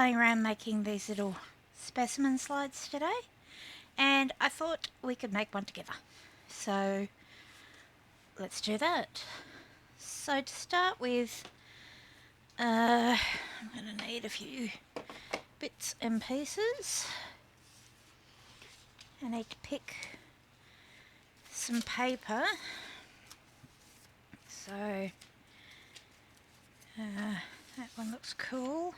playing around making these little specimen slides today, and I thought we could make one together. So let's do that. So to start with, I'm going to need a few bits and pieces. I need to pick some paper. So that one looks cool.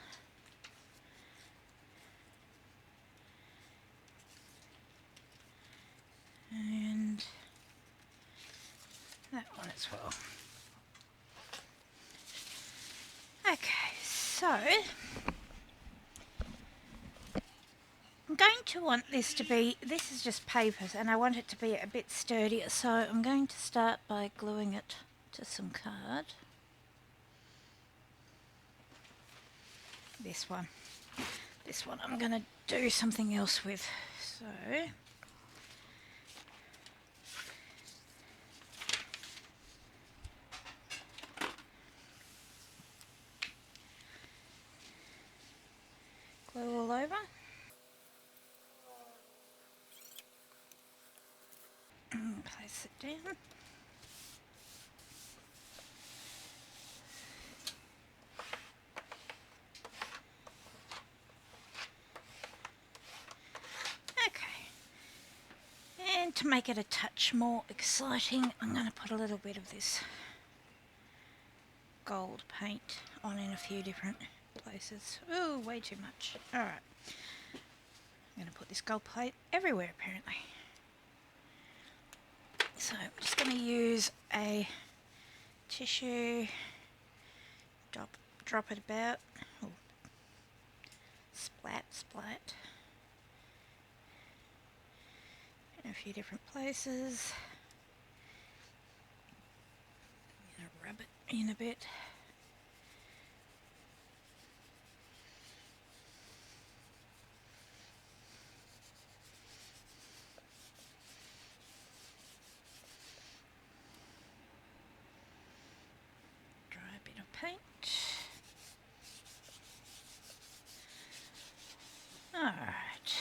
And that one as well. Okay, so I'm going to want this to be, this is just paper, and I want it to be a bit sturdier, so I'm going to start by gluing it to some card. This one I'm going to do something else with, so glue all over. And place it down. Okay. And to make it a touch more exciting, I'm going to put a little bit of this gold paint on in a few different places. Ooh, way too much. Alright. I'm going to put this gold paint everywhere apparently. So I'm just going to use a tissue, drop it about, oh, splat, in a few different places. I'm going to rub it in a bit. Dry a bit of paint. Alright.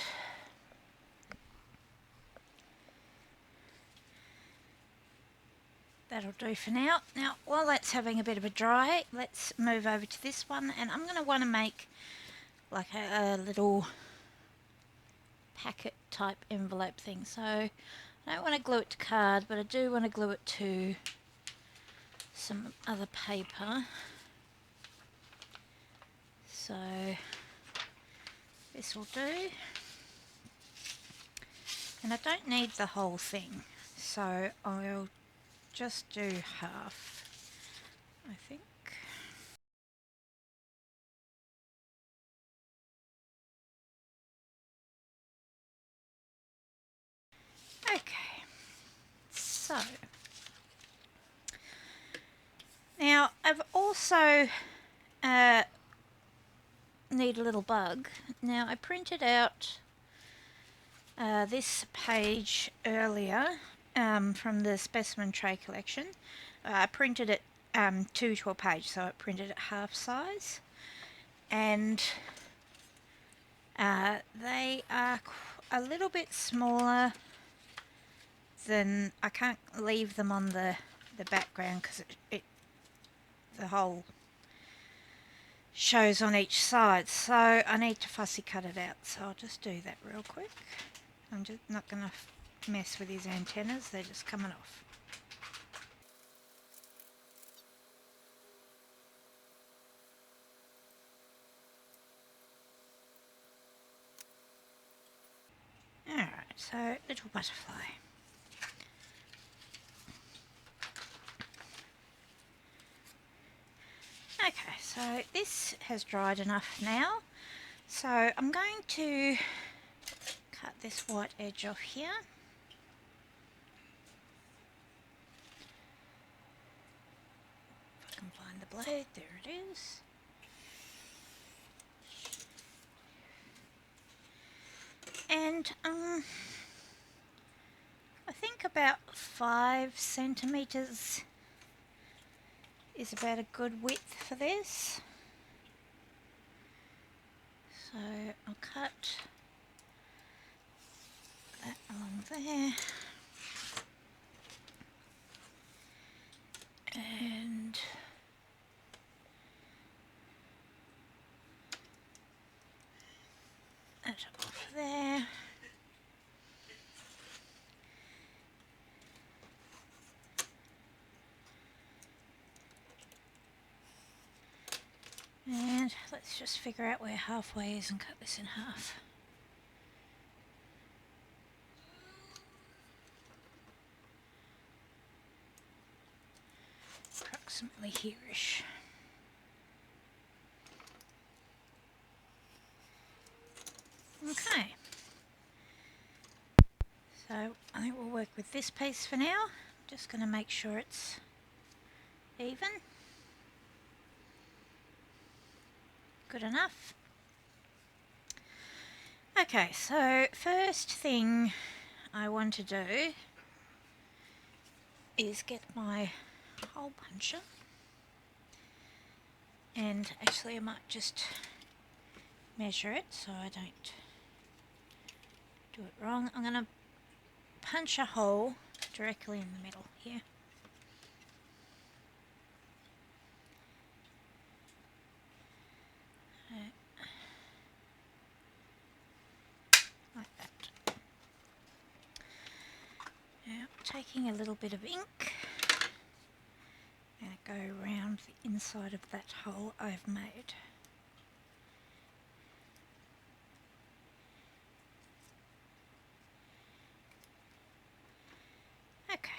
That'll do for now. Now, while that's having a bit of a dry, let's move over to this one, and I'm going to want to make like a little packet type envelope thing. So I don't want to glue it to card, but I do want to glue it to some other paper. So this will do. And I don't need the whole thing, so I'll just do half, I think. Okay, so now I've also need a little bug. Now I printed out this page earlier from the specimen tray collection. I printed it 2 to a page, so it printed at half size, and they are a little bit smaller than, I can't leave them on the background because the whole shows on each side, so I need to fussy cut it out, so I'll just do that real quick. I'm just not going to mess with his antennas, they're just coming off. Alright, so little butterfly. Okay, so this has dried enough now, so I'm going to cut this white edge off here. If I can find the blade, there it is. And I think about 5 centimetres is about a good width for this. So I'll cut that along there, and that off there. And let's just figure out where halfway is and cut this in half. Approximately here-ish. Okay. So I think we'll work with this piece for now. Just going to make sure it's even. Good enough. Okay, so first thing I want to do is get my hole puncher, and actually I might just measure it so I don't do it wrong. I'm going to punch a hole directly in the middle here. Like that. Now taking a little bit of ink and go around the inside of that hole I've made. Okay.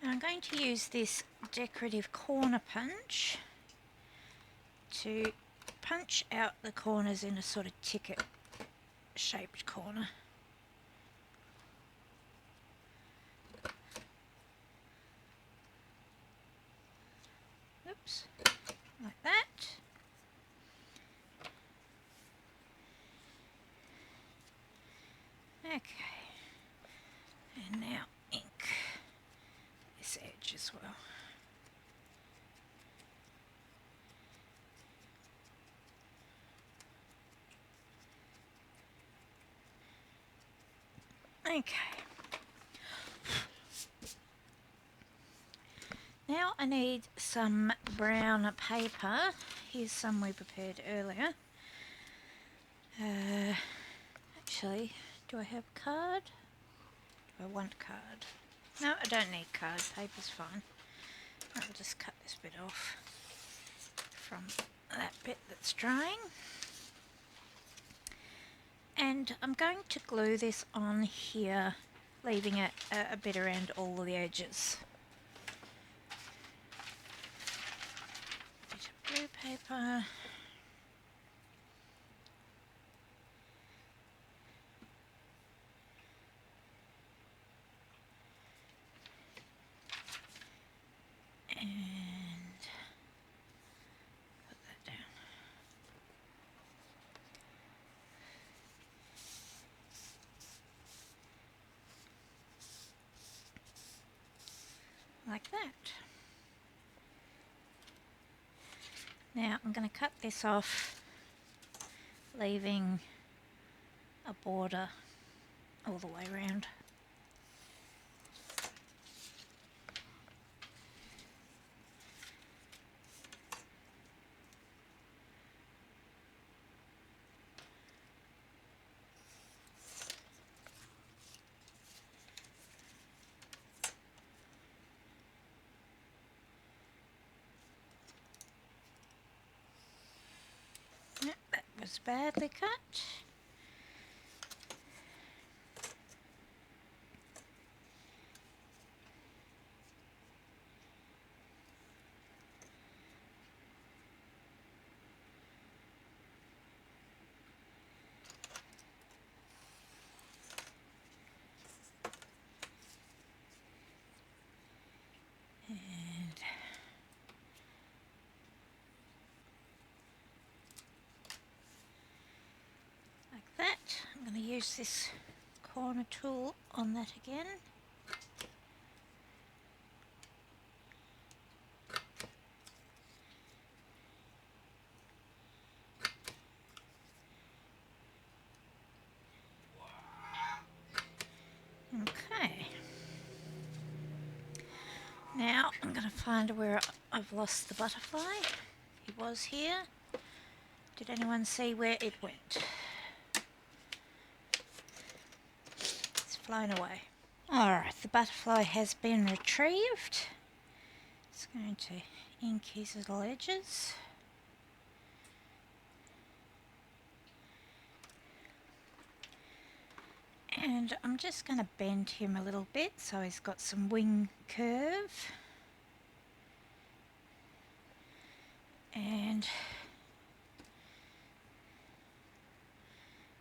Now I'm going to use this decorative corner punch to punch out the corners in a sort of ticket shaped corner. Oops, like that. Okay, and now ink this edge as well. Okay. Now I need some brown paper. Here's some we prepared earlier. Actually, do I have card? Do I want card? No, I don't need card. Paper's fine. I'll just cut this bit off from that bit that's drying. And I'm going to glue this on here, leaving it a bit around all of the edges. Bit of blue paper. And put that down. Like that. Now I'm going to cut this off, leaving a border all the way around. Yep, that was badly cut. And like that. I'm going to use this corner tool on that again. find where I've lost the butterfly. He was here. Did anyone see where it went? It's flown away. Alright, the butterfly has been retrieved. It's going to ink his little edges. And I'm just going to bend him a little bit so he's got some wing curve. And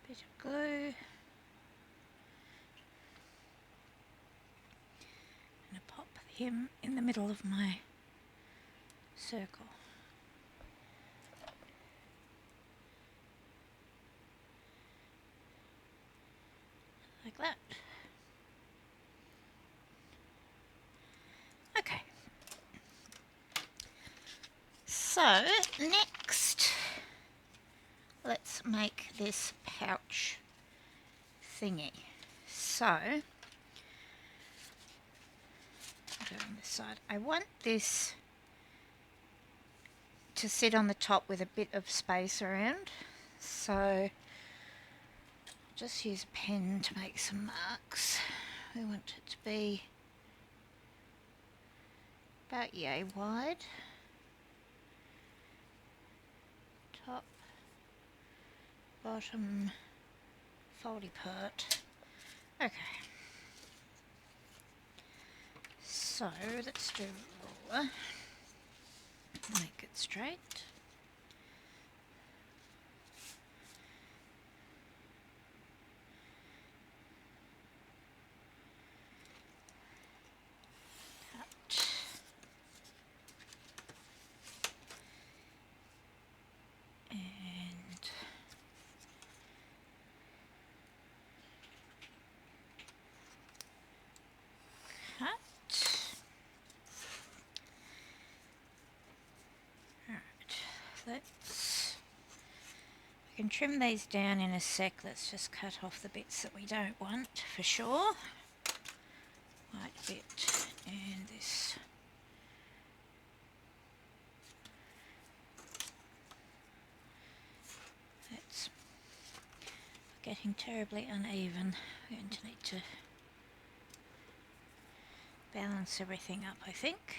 a bit of glue. And I pop him in the middle of my circle. Like that. Okay. So, next, let's make this pouch thingy. So, I'll do it on this side. I want this to sit on the top with a bit of space around. So, just use a pen to make some marks. We want it to be about yay wide. Top, bottom, foldy part. Okay. So let's do a ruler. Make it straight. We can trim these down in a sec. Let's just cut off the bits that we don't want for sure. White bit and this. That's getting terribly uneven. We're going to need to balance everything up, I think.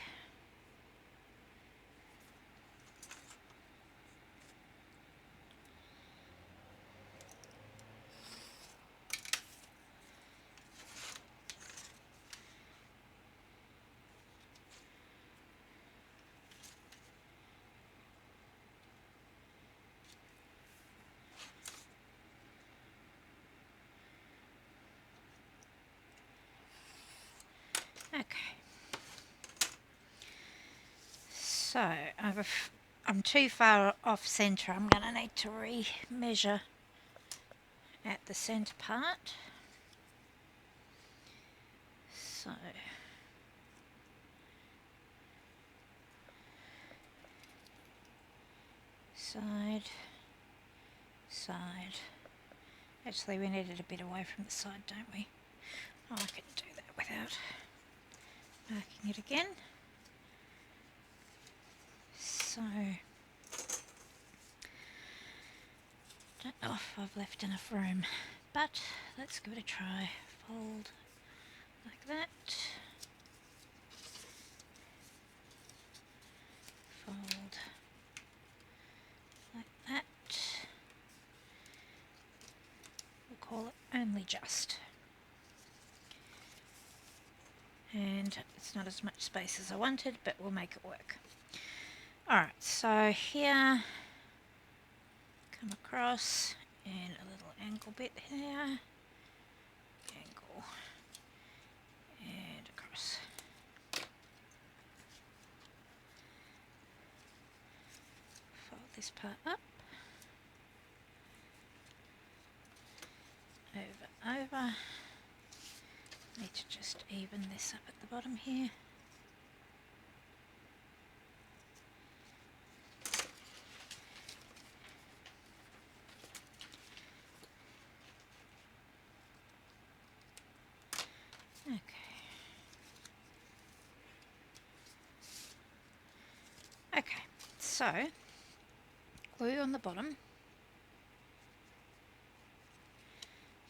Okay, so I'm too far off centre. I'm going to need to re-measure at the centre part. So side, side. Actually, we need it a bit away from the side, don't we? Oh, I can do that without marking it again. So, don't know if I've left enough room, but let's give it a try. Fold like that. Fold like that. We'll call it only just. And it's not as much space as I wanted, but we'll make it work. Alright, so here, come across, and a little angle bit here, angle, and across. Fold this part up, over. Need to just even this up at the bottom here. Okay. So, glue on the bottom,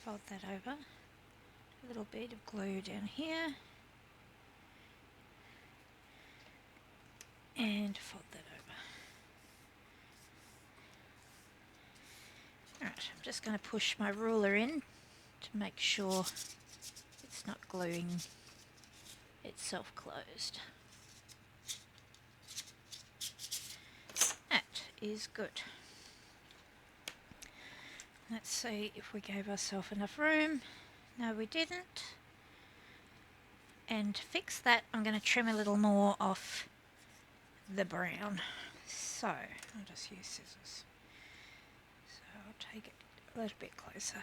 fold that over, a little bit of glue down here, and fold that over. Alright, I'm just going to push my ruler in to make sure it's not gluing itself closed. That is good. Let's see if we gave ourselves enough room. No, we didn't. And to fix that, I'm going to trim a little more off the brown. So, I'll just use scissors. So I'll take it a little bit closer.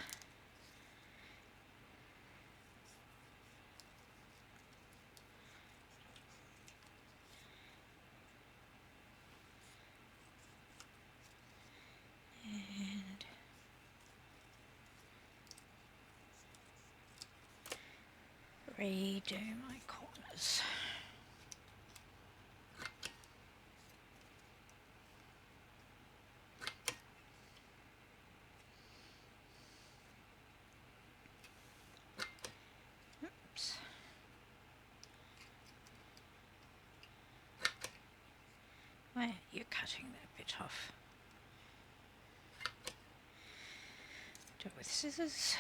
And redo my corners. Oops. Where are you cutting that bit off? Do it with scissors.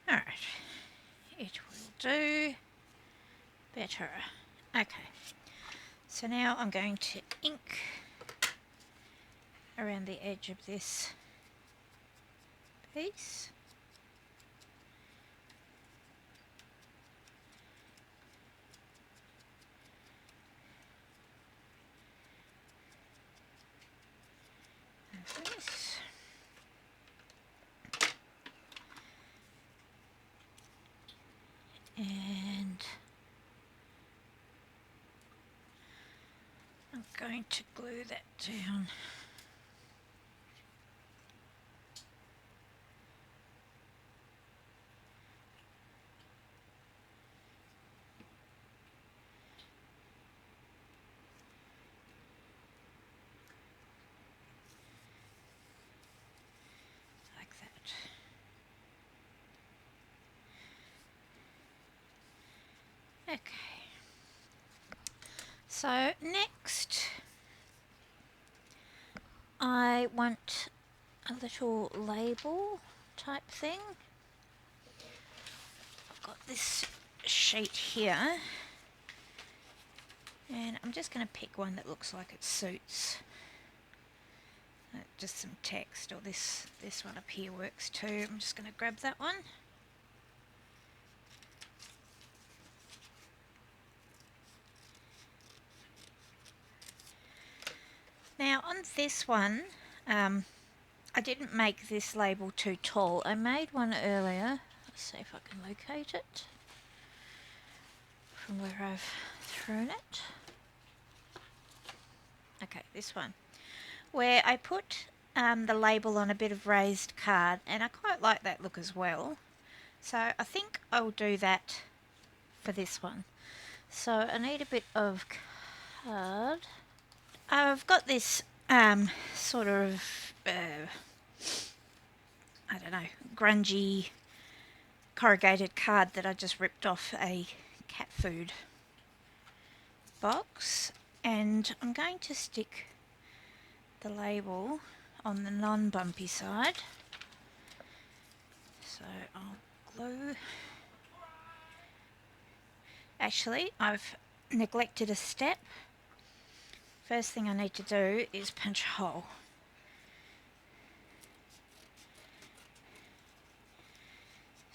Alright, it will do better. Okay, so now I'm going to ink around the edge of this piece. This. And I'm going to glue that down. Like that. Okay. So next I want a little label type thing. I've got this sheet here and I'm just going to pick one that looks like it suits. Just some text, or this one up here works too. I'm just going to grab that one. Now on this one, I didn't make this label too tall. I made one earlier. Let's see if I can locate it from where I've thrown it. Okay, this one, where I put the label on a bit of raised card, and I quite like that look as well. So I think I'll do that for this one. So I need a bit of card. I've got this sort of, I don't know, grungy corrugated card that I just ripped off a cat food box, and I'm going to stick the label on the non-bumpy side. So I'll glue. Actually, I've neglected a step. First thing I need to do is punch a hole.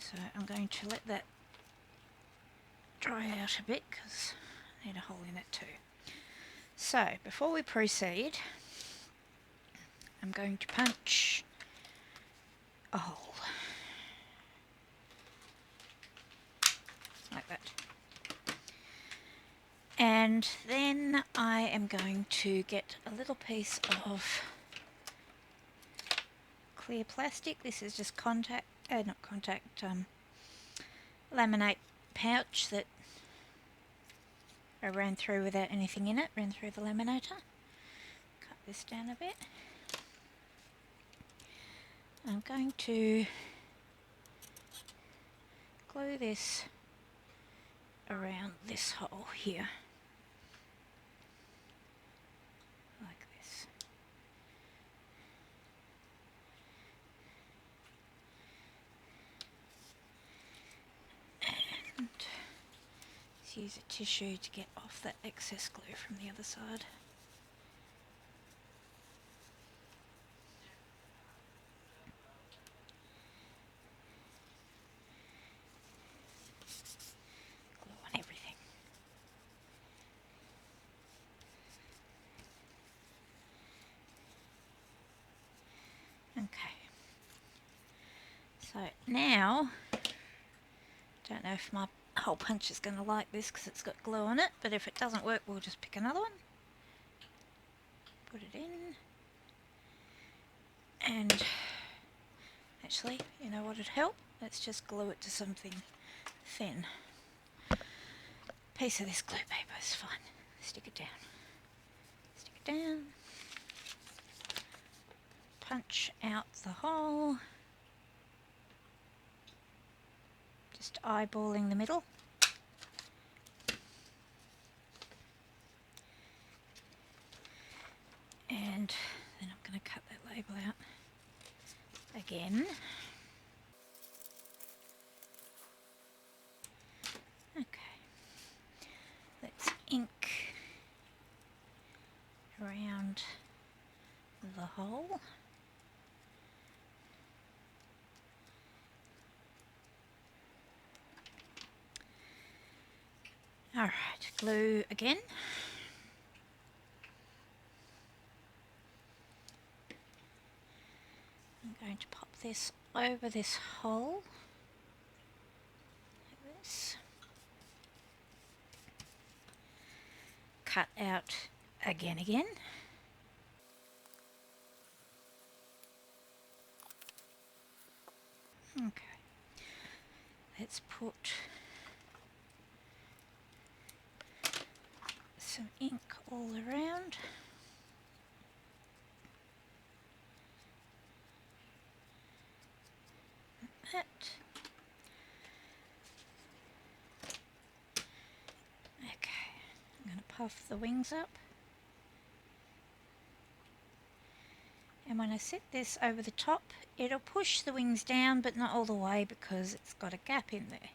So I'm going to let that dry out a bit because I need a hole in it too. So before we proceed, I'm going to punch a hole. Like that. And then I am going to get a little piece of clear plastic. This is just laminate pouch that I ran through without anything in it, ran through the laminator. Cut this down a bit. I'm going to glue this around this hole here, like this. And let's use a tissue to get off that excess glue from the other side. Glue on everything. Okay. So now, don't know if my hole punch is going to like this because it's got glue on it, but if it doesn't work, we'll just pick another one. Put it in. And actually, you know what would help? Let's just glue it to something thin. Piece of this glue paper is fine. Stick it down. Stick it down. Punch out the hole. Just eyeballing the middle. And then I'm going to cut that label out again. Okay. Let's ink around the hole. Alright, glue again. I'm going to pop this over this hole, like this. Cut out again. Okay, let's put some ink all around. That. Okay, I'm going to puff the wings up. And when I set this over the top, it'll push the wings down, but not all the way because it's got a gap in there.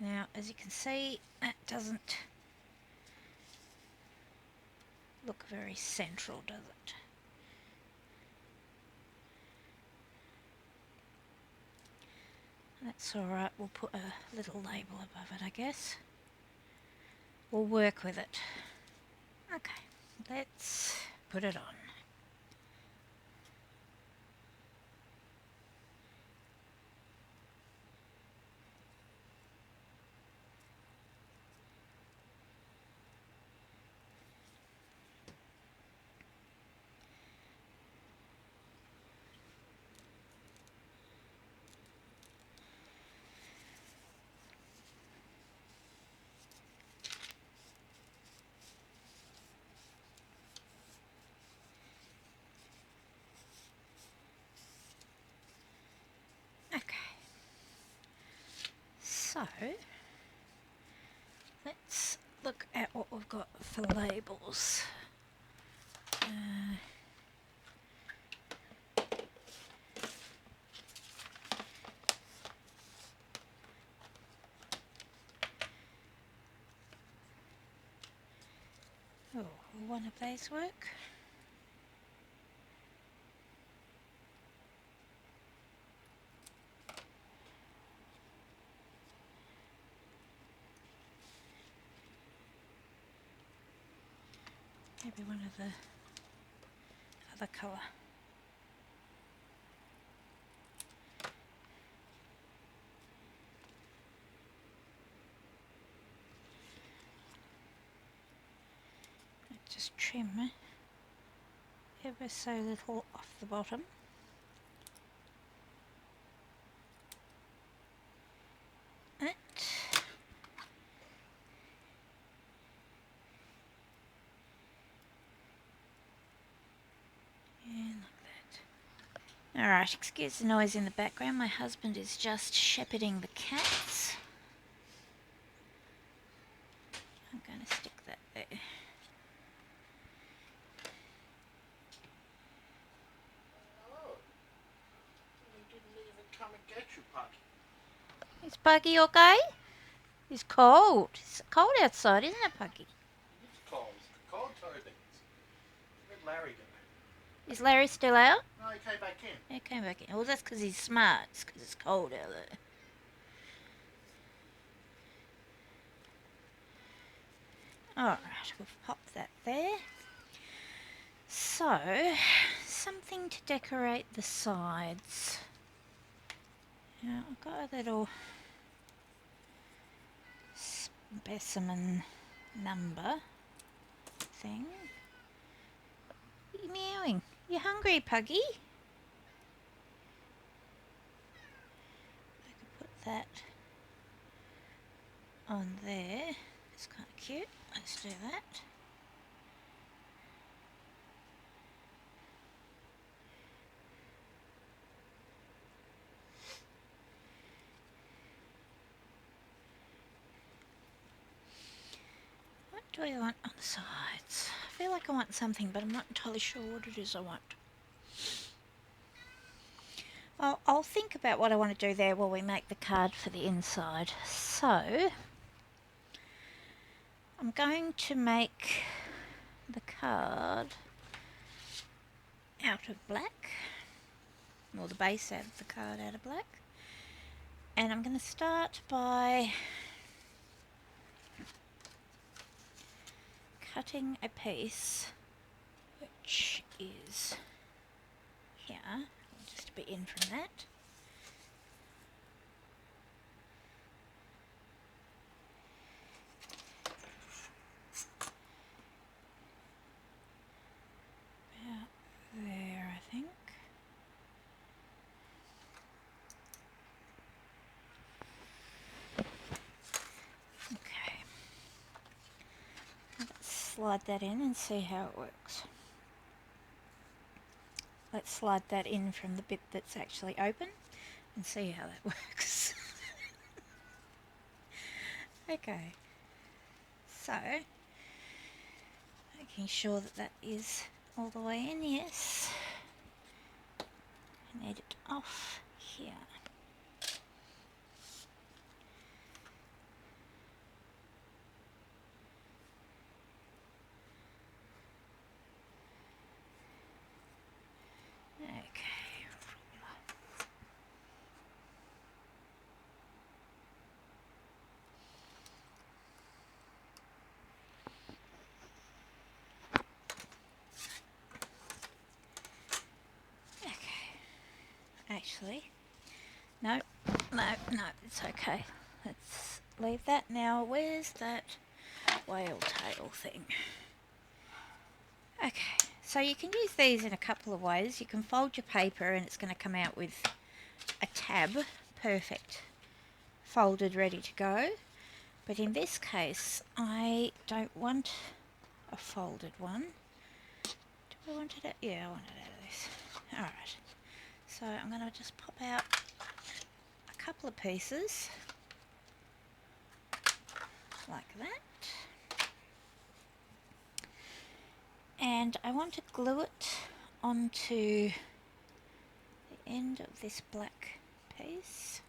Now, as you can see, that doesn't look very central, does it? That's alright, we'll put a little label above it, I guess. We'll work with it. Okay, let's put it on. So, let's look at what we've got for labels. Will one of these work? Maybe one of the other colour. Just trim ever so little off the bottom. Alright, excuse the noise in the background. My husband is just shepherding the cats. I'm going to stick that there. Oh, you didn't even come and get you, Puggy. Is Puggy okay? It's cold. It's cold outside, isn't it, Puggy? It's cold. It's cold toilets. Where'd Larry go? Is Larry still out? No, he came back in. Yeah, he came back in. Well, that's because he's smart. It's because it's cold out there. Alright, we've popped that there. So, something to decorate the sides. Now, I've got a little specimen number thing. What are you meowing? You hungry, Puggy? I could put that on there. It's kind of cute. Let's do that. What do I want on the sides? I feel like I want something, but I'm not entirely sure what it is I want. I'll think about what I want to do there while we make the card for the inside. So, I'm going to make the card out of black, or the base out of the card out of black. And I'm going to start by cutting a piece which is here, just a bit in from that. About there, I think. Okay. Let's slide that in and see how it works. Let's slide that in from the bit that's actually open and see how that works. Okay, so making sure that that is all the way in, yes. I need it off here. Okay, okay. Actually, no, it's okay. Let's leave that now. Where's that whale tail thing? Okay, so you can use these in a couple of ways. You can fold your paper and it's going to come out with a tab, perfect, folded, ready to go. But in this case, I don't want a folded one. Do I want it out? Yeah, I want it out of this. Alright, so I'm going to just pop out a couple of pieces like that. And I want to glue it onto the end of this black piece.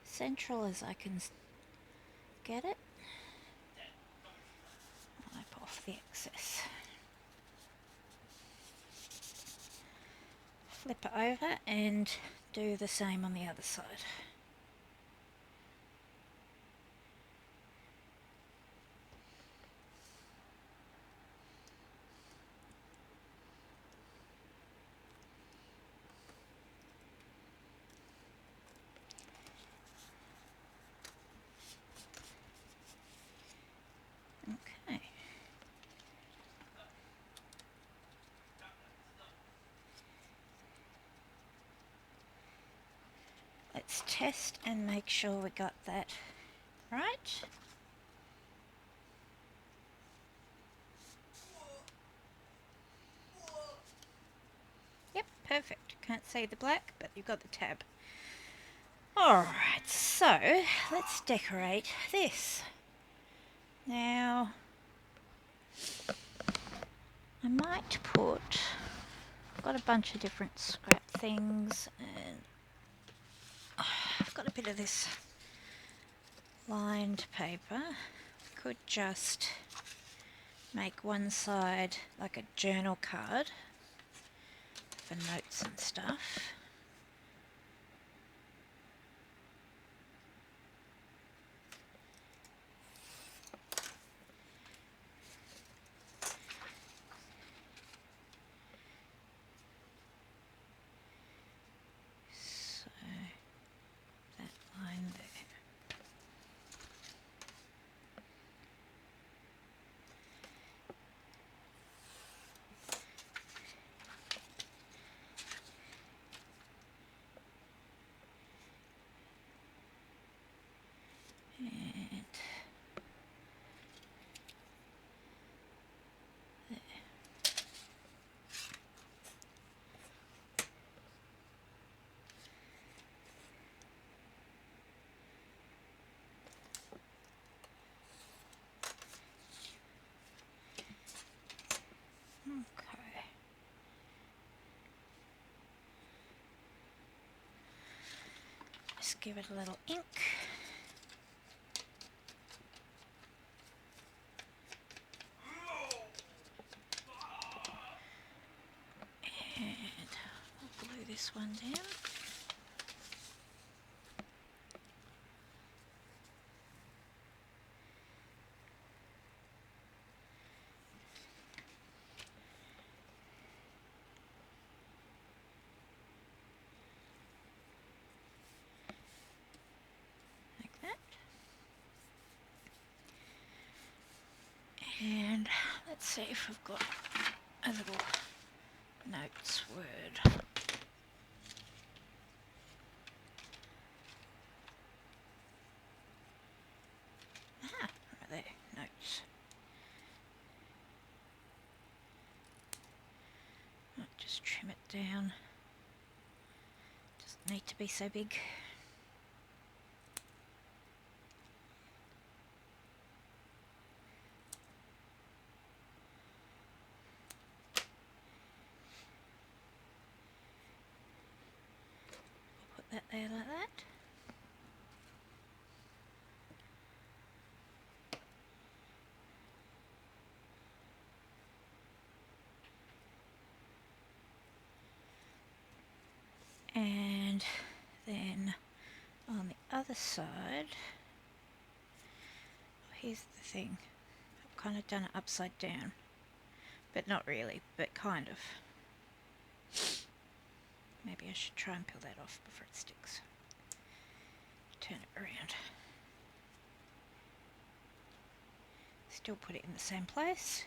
Central as I can get it. Wipe off the excess. Flip it over and do the same on the other side. Okay. Let's test and make sure we got that right. Yep, perfect. Can't see the black, but you've got the tab. Alright, so let's decorate this. Now, I might put, I've got a bunch of different scrap things, and I've got a bit of this lined paper. Could just make one side like a journal card for notes and stuff. So that line there. And there. Okay. Just give it a little ink. And I'll glue this one down. Like that. And let's see if we've got a little notes word. Ah, right there, notes. I'll just trim it down. Doesn't need to be so big. Put that there like that. And then on the other side, here's the thing, I've kind of done it upside down, but not really, but kind of. Maybe I should try and peel that off before it sticks. Turn it around. Still put it in the same place,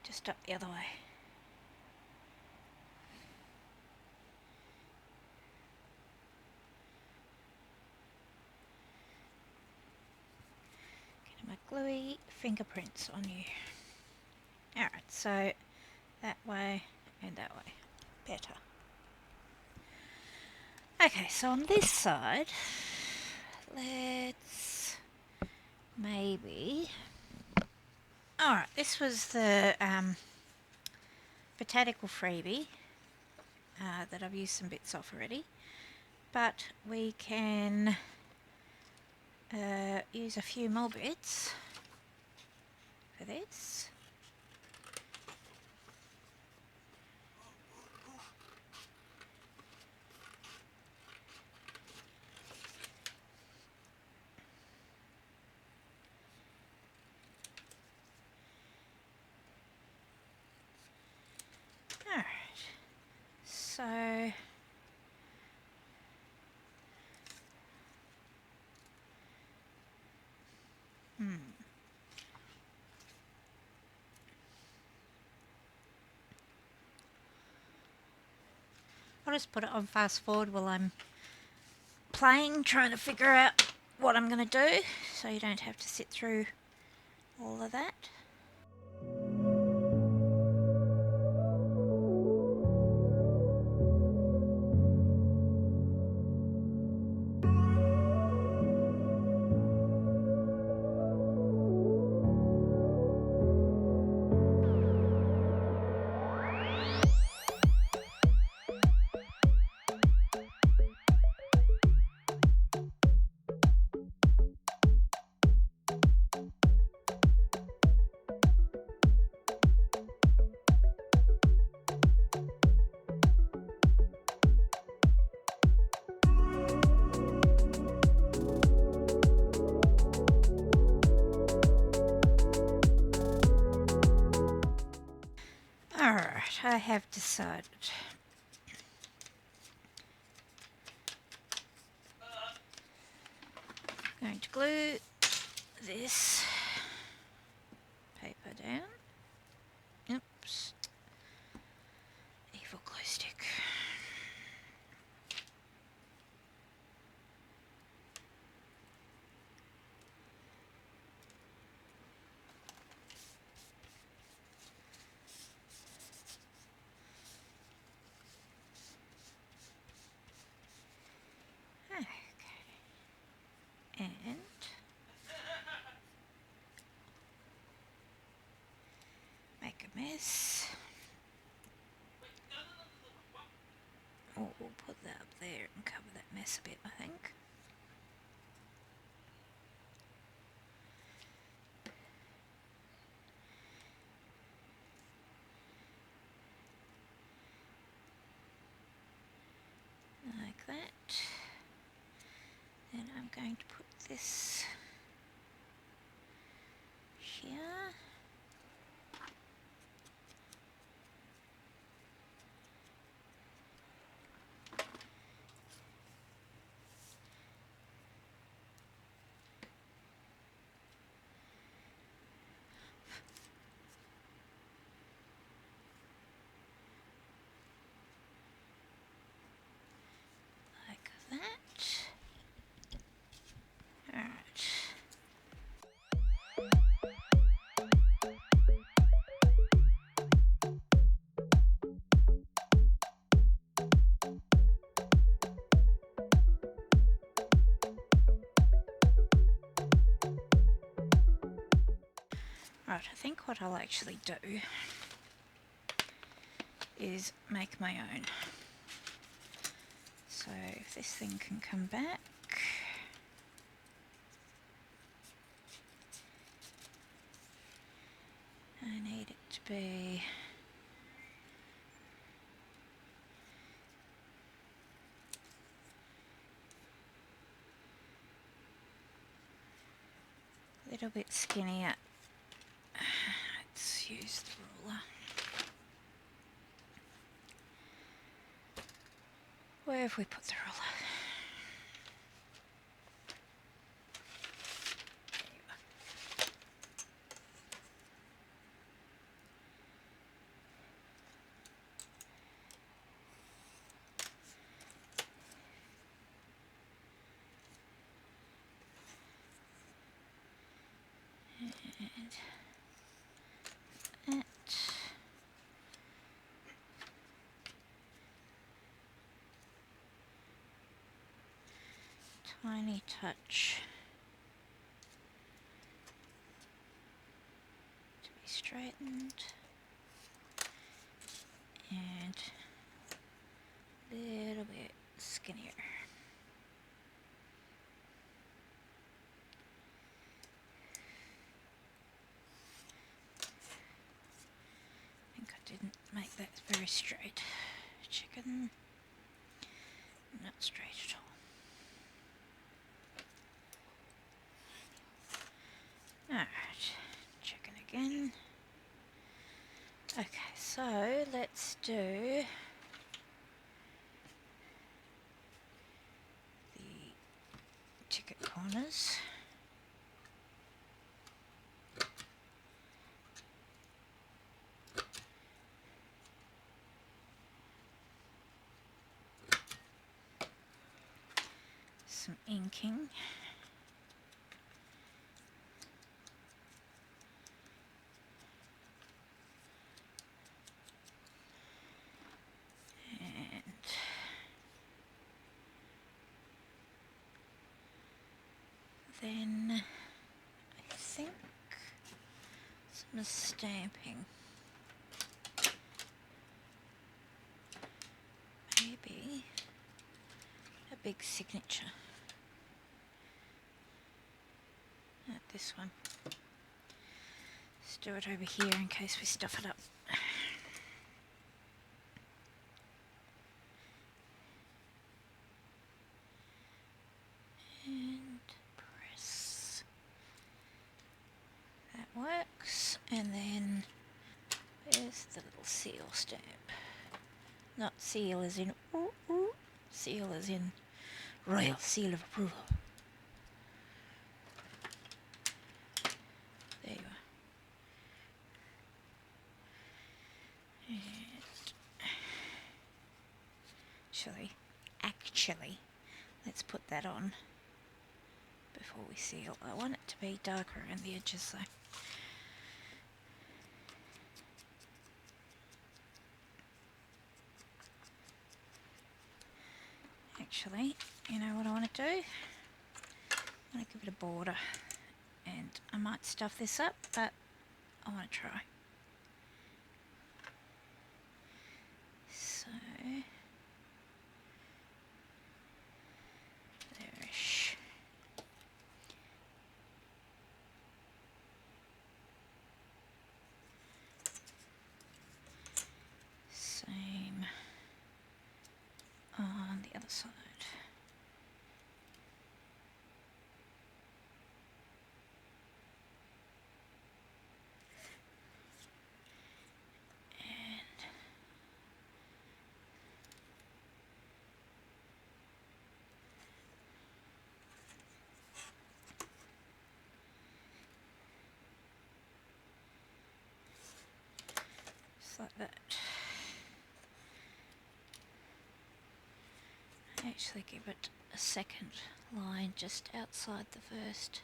just up the other way. Get my gluey fingerprints on you. Alright, so that way and that way. Better. Okay, so on this side, let's maybe... Alright, this was the botanical freebie that I've used some bits off already, but we can use a few more bits for this. Alright, so I'll just put it on fast forward while I'm playing, trying to figure out what I'm going to do, so you don't have to sit through all of that. Alright, I have decided. I'm going to glue this paper down. Oops. Evil glue stick. Okay. And make a mess. Oh, we'll put that up there and cover that mess a bit, I think. Like that. Then I'm going to put this here. Like that. Alright. Right, I think what I'll actually do is make my own. So if this thing can come back, I need it to be a little bit skinnier. Let's use the ruler. Where have we put the ruler? And that. Tiny touch to be straightened, and a little bit skinnier. I think I didn't make that very straight. Chicken, not straight at all. Alright, chicken again. Okay, so let's do the ticket corners. some inking. And then I think some stamping. Maybe a big signature. This one. Let's do it over here in case we stuff it up. And press. That works. And then there's the little seal stamp. Not seal as in ooh, ooh. Seal as in royal seal of approval. There you are. And actually, let's put that on before we seal. I want it to be darker around the edges though. Actually, you know what I want to do? I want to give it a border, and I might stuff this up, but I want to try. So, there-ish. Same on the other side. Just like that. Actually give it a second line just outside the first.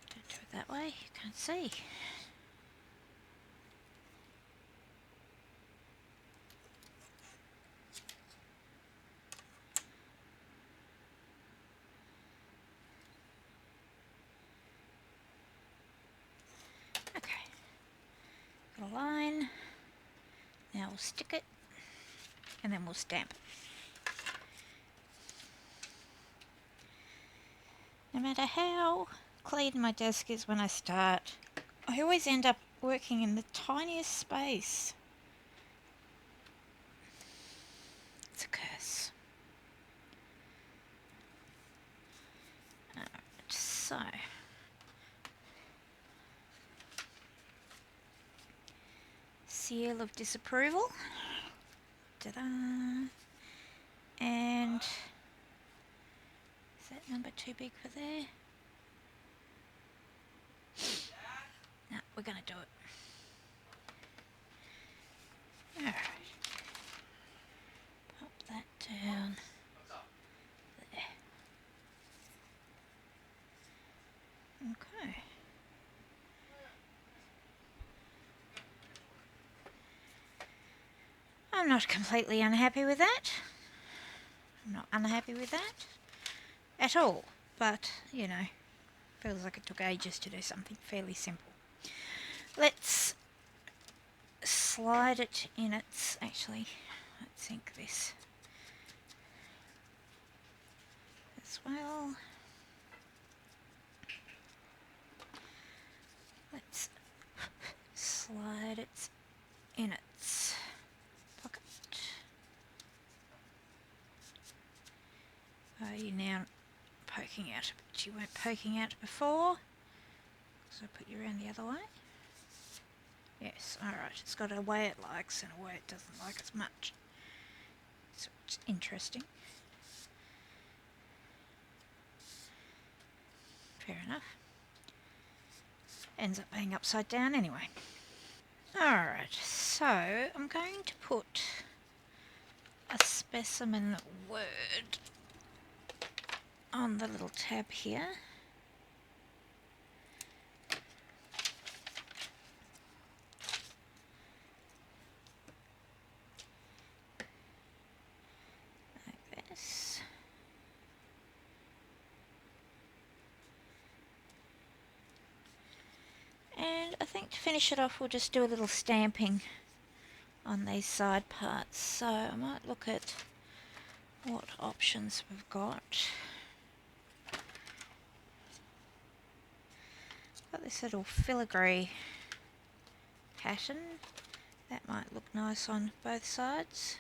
Don't do it that way, you can't see. A line. Now we'll stick it and then we'll stamp it. No matter how clean my desk is when I start, I always end up working in the tiniest space. It's a curse. Alright, so seal of disapproval. Ta-da! And is that number too big for there? No, we're going to do it. Alright. Pop that down there. Okay. I'm not completely unhappy with that. I'm not unhappy with that at all. But, you know, feels like it took ages to do something fairly simple. Let's slide it in its... Actually, let's ink this as well. Let's slide it in its pocket. Oh, you're now poking out, but you weren't poking out before, so I put you around the other way. Yes, alright. It's got a way it likes and a way it doesn't like as much. So it's interesting. Fair enough. Ends up being upside down anyway. Alright, so I'm going to put a specimen word on the little tab here. Like this. And I think to finish it off we'll just do a little stamping on these side parts. So I might look at what options we've got. Got this little filigree pattern. That might look nice on both sides.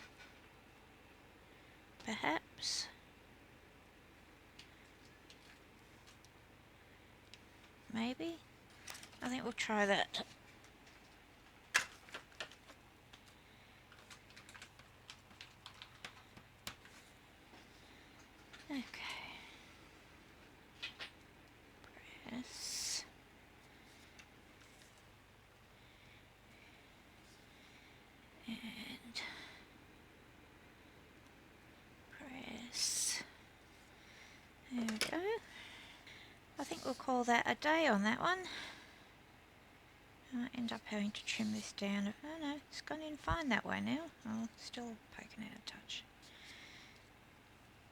Perhaps. Maybe. I think we'll try that. Okay. Press. And press. There we go. I think we'll call that a day on that one. I might end up having to trim this down. Oh no, it's gone in fine that way now. Oh, still poking out a touch.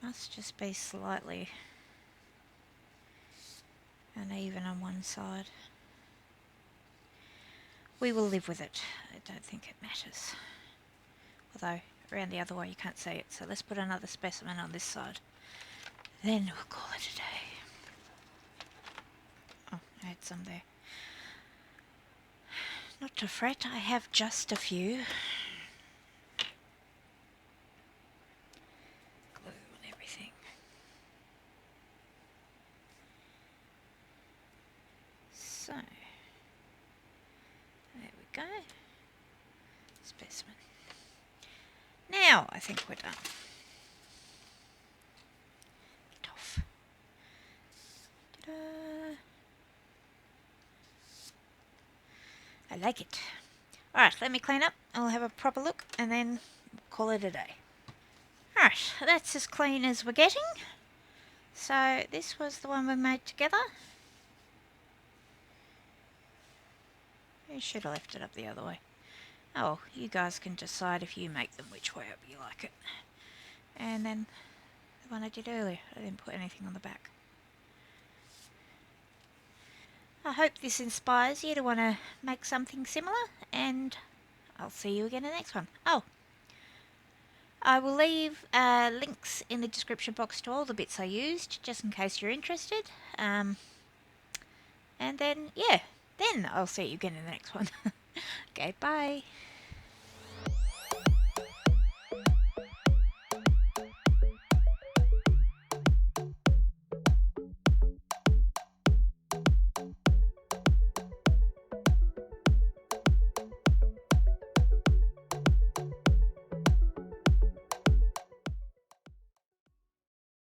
Must just be slightly uneven on one side. We will live with it. I don't think it matters. Although, around the other way you can't see it. So let's put another specimen on this side. Then we'll call it a day. Oh, I had some there. Not to fret, I have just a few. Glue and everything. So, there we go. Specimen. Now I think we're done. Tough. Ta-da. I like it. Alright, let me clean up. I'll have a proper look and then call it a day. Alright, that's as clean as we're getting. So this was the one we made together. I should have left it up the other way. Oh, you guys can decide if you make them which way up you like it. And then the one I did earlier, I didn't put anything on the back. I hope this inspires you to want to make something similar, and I'll see you again in the next one. Oh, I will leave links in the description box to all the bits I used, just in case you're interested. And then, yeah, then I'll see you again in the next one. Okay, bye.